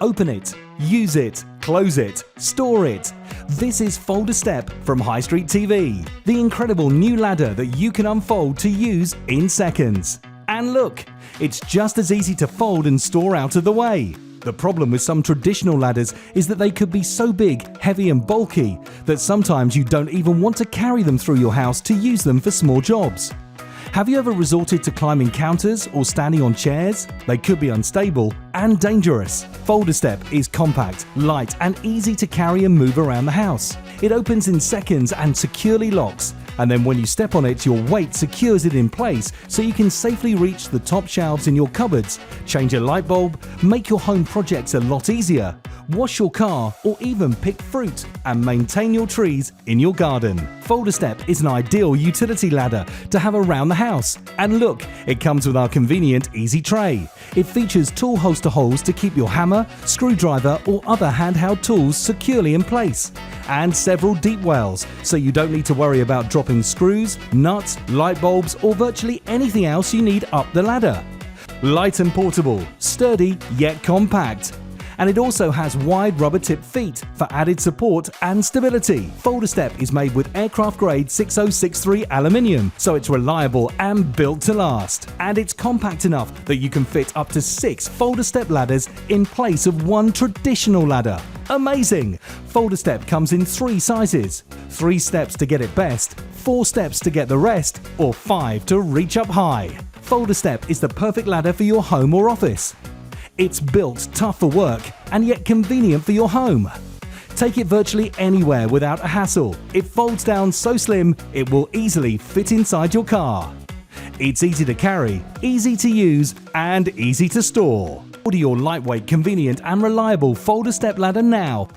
open it, use it, close it, store it. This is Fold a Step from High Street TV, the incredible new ladder that you can unfold to use in seconds. And look, it's just as easy to fold and store out of the way. The problem with some traditional ladders is that they could be so big, heavy and bulky that sometimes you don't even want to carry them through your house to use them for small jobs. Have you ever resorted to climbing counters or standing on chairs? They could be unstable and dangerous. Fold a Step is compact, light and easy to carry and move around the house. It opens in seconds and securely locks, and then when you step on it, your weight secures it in place so you can safely reach the top shelves in your cupboards, change a light bulb, make your home projects a lot easier, wash your car, or even pick fruit and maintain your trees in your garden. Fold a Step is an ideal utility ladder to have around the house. And look, it comes with our convenient easy tray. It features tool holster holes to keep your hammer, screwdriver or other handheld tools securely in place, and several deep wells so you don't need to worry about dropping screws, nuts, light bulbs or virtually anything else you need up the ladder. Light and portable, sturdy yet compact. And it also has wide rubber tip feet for added support and stability. Fold a Step is made with aircraft grade 6063 aluminium, so it's reliable and built to last. And it's compact enough that you can fit up to 6 Fold a Step ladders in place of one traditional ladder. Amazing! Fold a Step comes in 3 sizes: 3 steps to get it best, 4 steps to get the rest, or 5 to reach up high. Fold a Step is the perfect ladder for your home or office. It's built tough for work and yet convenient for your home. Take it virtually anywhere without a hassle. It folds down so slim it will easily fit inside your car. It's easy to carry, easy to use and easy to store. Order your lightweight, convenient and reliable Fold a Step ladder now